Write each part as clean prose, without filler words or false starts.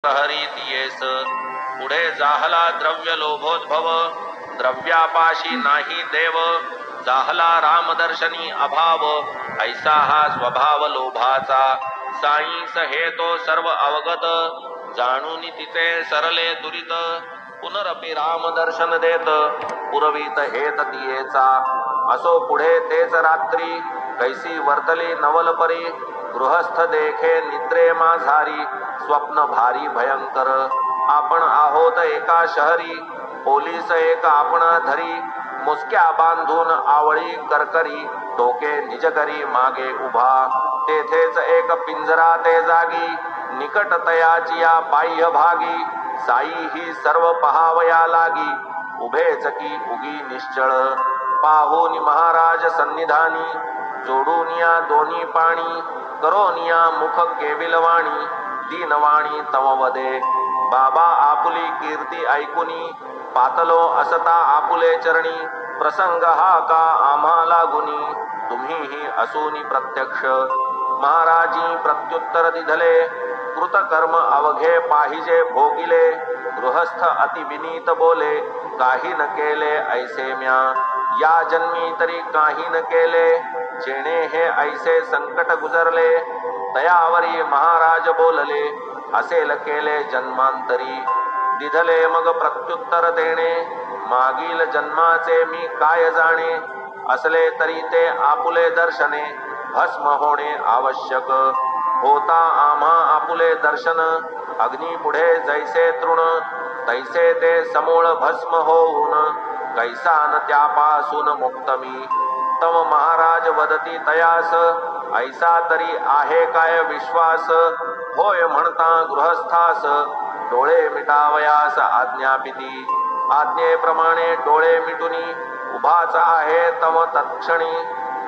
हरीती yes पुढे जाहला द्रव्य लोभोद्भव द्रव्यापाशी नाही देव जाहला रामदर्शनी अभाव ऐसा हा स्वभाव लोभाचा साईस हे तो सर्व अवगत जाणून तिचे सरले दुरित पुनरपि रामदर्शन देत पुरवीत हेत तियेचा असो पुढे तेच रात्री कैसी वर्तली नवलपरी गृहस्थ देखे निद्रे माझारी स्वप्न भारी भयंकर आपण आहोत एका शहरी पोलीस एक आपणा धरी मुसक्या बांधून आवळी करकरी डोके निज करी मागे उभा तेथेच एक पिंजरा ते जागी निकट तयाची या बाह्य भागी साई ही सर्व पहावया लागी उभेच की उगी निश्चळ पाहून महाराज सन्निधानी जोडूनिया दोन्ही पाणी करोनिया मुख केविलवाणी दीनवाणी तमवदे बाबा आपुली कीर्ती ऐकुनी पातलो असता आपुले चरणी प्रसंग हा का आम्हाला गुणी तुम्हीही असूनी प्रत्यक्ष महाराजी प्रत्युत्तर दिधले कृतकर्म अवघे पाहिजे भोगिले गृहस्थ अति विनीत बोले काही न केले ऐसे म्या या जन्मी तरी काही न केले जेणे हे ऐसे संकट गुजरले तयावरी महाराज बोलले असेल केले जन्मांतरी दिधले मग प्रत्युत्तर देणे मागील जन्माचे मी काय जाणे असले तरी ते आपुले दर्शने भस्म होणे आवश्यक होता आम्हा आपुले दर्शन अग्नी पुढे जैसे तृण तैसे ते समूळ भस्म होऊन कैसा न त्यापासून मुक्त मी तम महाराज वदती तयास ऐसा तरी आहे काय विश्वास होय म्हणता गृहस्थास डोळे मिटावयास आज्ञापिती आज्ञेप्रमाणे डोळे मिटुनी उभाच आहे तम तत्क्षणी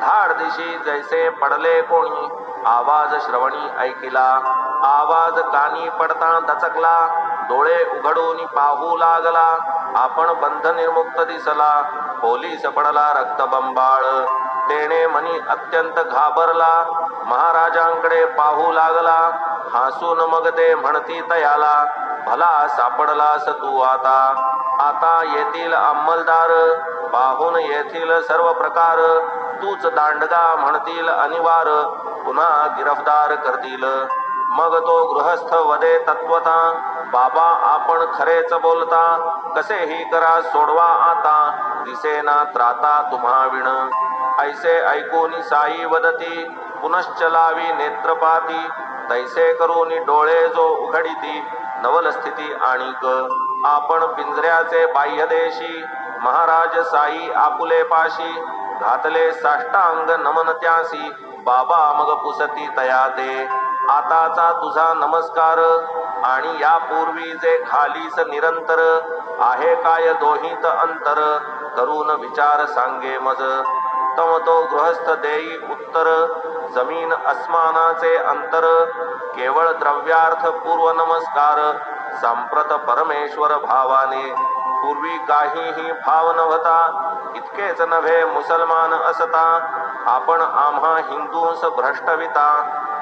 धाड दिशी जैसे पडले कोणी आवाज श्रवणी ऐकिला आवाज कानी पडता दचकला डोळे उघडून पाहू लागला आपण बंध निर्मुक्त दिसला पोलीस पडला रक्तबंबाळ तेने मनी अत्यंत घाबरला महाराजांकडे पाहू लागला हसून मग ते म्हणती तयाला भला सापडलास तू आता आता येतील अंमलदार पाहून येथील सर्व प्रकार तूच दांडगा म्हणतील अनिवार पुन्हा गिरफ्तार करतील मग तो गृहस्थ वदे तत्वता बाबा आपण खरेच बोलता कसेही करा सोडवा आता दिसेना त्राता तुम्हा विण ऐसे ऐकून साई वदती पुनश्च लावी नेत्रपाती तैसे करून डोळे जो उघडिती नवल स्थिती आणिक आपण पिंजऱ्याचे बाह्यदेशी महाराज साई आपुले पाशी घातले साष्टांग नमन त्यासी बाबा मग पुसती तया दे आताचा तुझा नमस्कार आणि यापूर्वी जे खालीस निरंतर आहे काय दोहित अंतर करून विचार सांगे मज तम तो गृहस्थ देई उत्तर जमीन अस्मानाचे अंतर केवळ द्रव्यार्थ पूर्व नमस्कार संप्रत परमेश्वर भावाने पूर्वी काहीही भाव नव्हता इतकेच नव्हे मुसलमान असता आपण आम्हा हिंदूंस भ्रष्टविता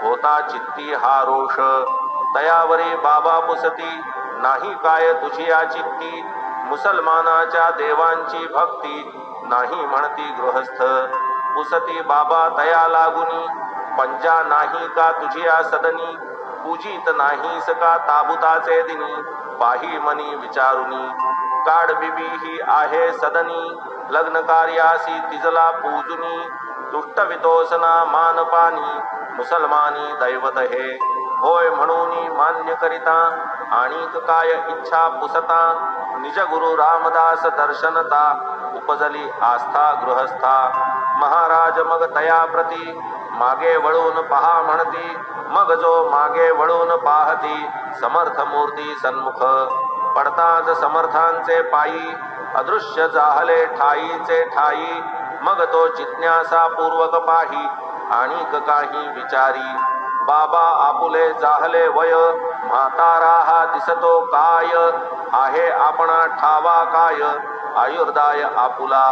होता चित्ती हा रोष तयावरी बाबा पुसती नाही काय तुझी या चित्ती मुसलमानाच्या देवांची भक्ती नाही म्हणती गृहस्थ पुसती बाबा तया लागुनी पंजा नाही का तुझी या सदनी पूजित नाहीस का ताबुताचे दिनी पाही मनी विचारुनी काड बिबी ही आहे सदनी लग्न कार्यासी तिजला पूजुनी दुष्ट वितोसना मानपानी मुसलमानी दैवत हे होय म्हणून मान्य करिता आणिक काय इच्छा पुसता निज गुरु रामदास दर्शनता उपजली आस्था गृहस्था महाराज मग तया प्रती मागे वळून पहा म्हणती मग जो मागे वळून पाहती समर्थ मूर्ती सन्मुख पडताच समर्थांचे पायी अदृश्य जाहले ठाईचे ठाई मग तो जिज्ञासा पूर्वक पाही आणिक काही विचारी बाबा आपुले जाहले वय म्हातारा हा दिसतो काय आहे आपणा ठावा काय आयुर्दाय आपुला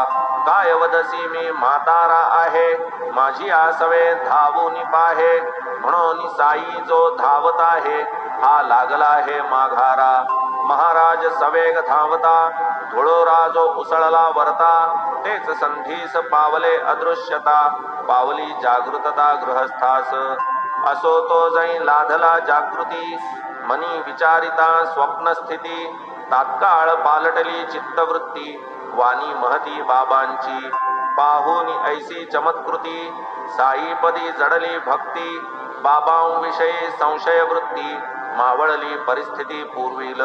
काय वदसी मी म्हातारा आहे माझी आसवे धावून पाहे म्हणून साई जो धावत आहे हा लागला हे माघारा. महाराज सवेग धावता, धुळोराजो उसळला वरता. तेच संधीस पावले अदृश्यता, पावली जागृतता गृहस्थास. असो तो जै लाधला जागृती, मनी विचारिता स्वप्नस्थिती. तात्काळ पालटली चित्तवृत्ती, वाणी महती बाबांची. पाहुनी ऐसी चमत्कृती, साईपदी जडली भक्ती. बाबांविषयी संशय वृत्ती, मावळली परिस्थिती पूर्वील.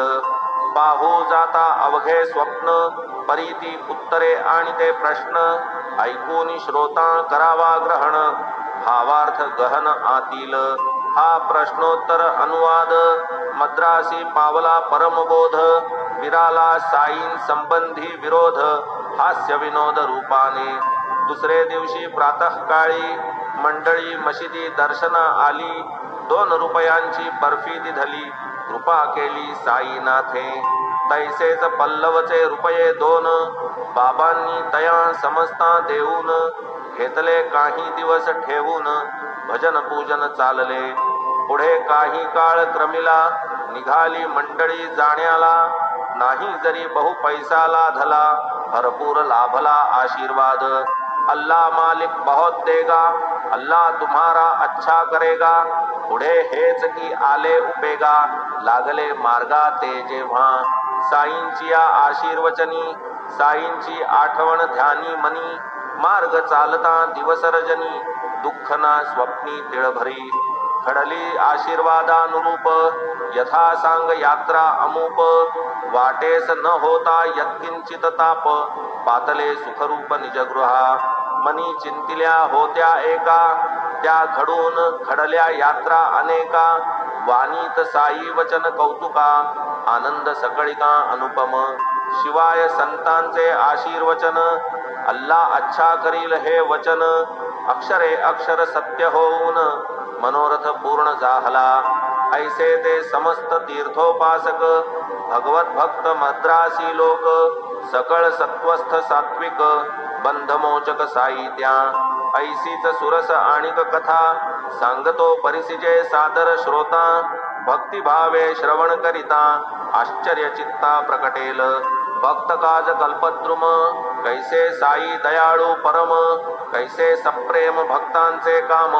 पाहू जाता अवघे स्वप्न, परीती उत्तरे आणि ते प्रश्न. ऐकून श्रोता करावा ग्रहण, भावार्थ गहन आतील. हा प्रश्नोत्तर अनुवाद, मद्रासी पावला परमबोध. विराला साईं संबंधी विरोध, हास्य विनोद रूपाने. दुसरे दिवशी प्रातःकाळी मंडळी मशिदी दर्शना आली. 2 रुपयांची बर्फी दिधली, कृपा केली साईनाथे. तैसेच पल्लवचे रुपये 2, बाबांनी तया समजता देऊन. घेतले काही दिवस ठेवून, भजन पूजन चालले. पुढे काही काळ क्रमिला, निघाली मंडळी जाण्याला. नाही जरी बहु पैसा लाधला, भरपूर लाभला आशीर्वाद. अल्लाह मालिक बहुत देगा, अल्लाह तुम्हारा अच्छा करेगा. पुढे हेच की आले उपेगा, लागले मार्गा ते जेव्हा. साईंची या आशीर्वचनी, साईंची आठवण ध्यानी मनी. मार्ग चालता दिवस रजनी, दुःख ना स्वप्नी तिळभरी. घडली आशीर्वादानुरूप, यथा सांग यात्रा अमूप. वाटेस न होता यत्किंचित ताप, पातले सुखरूप निजगृहा. मनी चिंतिल्या होत्या एका, त्या घडून घडल्या यात्रा अनेका. वाणीत साई वचन कौतुका, आनंद सकळिका अनुपम. शिवाय संतांचे आशीर्वचन, अल्लाह अच्छा करील हे वचन. अक्षरे अक्षर सत्य होऊन, मनोरथ पूर्ण झाला. ऐसे ते समस्त तीर्थोपासक, भगवत भक्त मद्रासी लोक. सकळ सत्वस्थ सात्विक, बंधमोचक साई त्या. ऐसीच सुरस आणिक कथा, सांगतो परिसिजे सादर श्रोता. भक्तिभावे श्रवण करिता, आश्चर्य चित्ता प्रकटेल. भक्त काज कल्पद्रुम, कैसे साई दयाळू परम. कैसे सप्रेम भक्तांचे काम,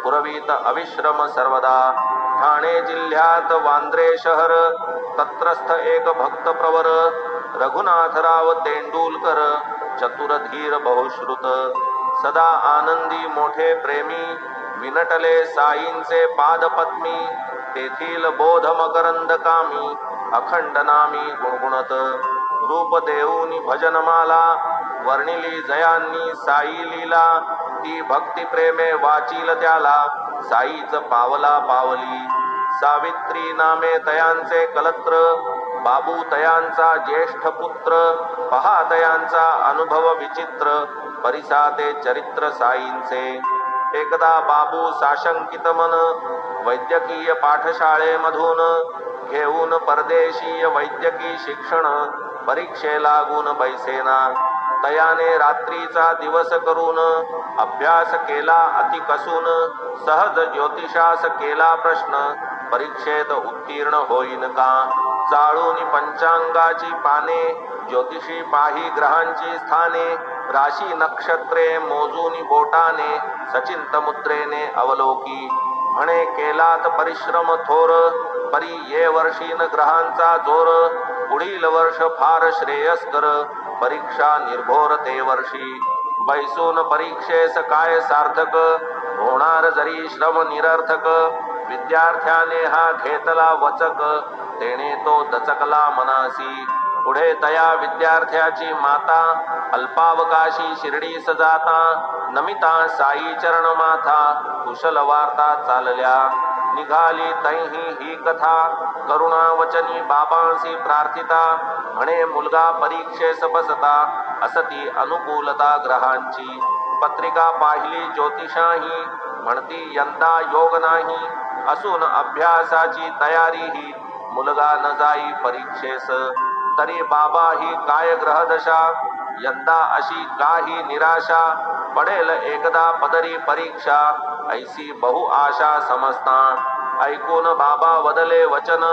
पुरवीत अविश्रम सर्वदा. ठाणे जिल्ह्यात वांद्रे शहर, तत्रस्थ एक भक्त प्रवर. रघुनाथराव तेंडुलकर, चतुर धीर बहुश्रुत. सदा आनंदी मोठे प्रेमी, विनटले साईंचे पादपद्मी. तेथील बोध मकरंद कामी, अखंड नामी गुणगुणत. रूप देऊनी भजनमाला, वर्णिली जयांनी साई लीला. ती भक्ती प्रेमे वाचील त्याला, साईच पावला पावली. सावित्री नामे तयांचे कलत्र, बाबू तयांचा ज्येष्ठ पुत्र. पहा तयांचा अनुभव विचित्र, परिसाते चरित्र साईंचे. एकदा बाबू साशंकित मन, वैद्यकीय पाठशाळेमधून. घेऊन परदेशीय वैद्यकी शिक्षण, परीक्षे लागून बैसेना. तयाने रात्रीचा दिवस करून, अभ्यास केला अति कसून. सहज ज्योतिषास केला प्रश्न, परीक्षेत उत्तीर्ण होईन का. चाळून पंचांगाची पाने, ज्योतिषी पाही ग्रहांची स्थाने. राशी नक्षत्रे मोजून बोटाने, सचिंत मुद्रेने अवलोकी. म्हणे केलात परिश्रम थोर, परी ये वर्षीन ग्रहांचा जोर. पुढील वर्ष फार श्रेयस्कर, परीक्षा निर्भोर ते वर्षी. बैसून परीक्षेस काय सार्थक, होणार जरी श्रम निरर्थक. विद्यार्थ्याने हा घेतला वचक, तेने तो दचकला मनासी. पुढे तया विद्यार्थ्याची माता, अल्पावकाशी शिर्डीस जाता. नमिता साई चरण माथा, कुशल वार्ता चालल्या. निघाली तैही ही कथा, करुणावचनी बाबांसी प्रार्थिता. म्हणे मुलगा परीक्षेस बसता, असती अनुकूलता ग्रहांची. पत्रिका पाहिली ज्योतिषाही, म्हणती यंदा योग नाही. असून अभ्यासाची तयारी ही, मुलगा न जाई परीक्षेस. तरी बाबा ही काय ग्रहदशा, यंदा अशी काही निराशा. पडेल एकदा पदरी परीक्षा, ऐसी बहु आशा समजता. ऐकून बाबा वदले वचन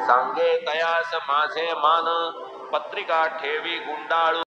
सांगे तयास माझे मान पत्रिका ठेवी गुंडाळू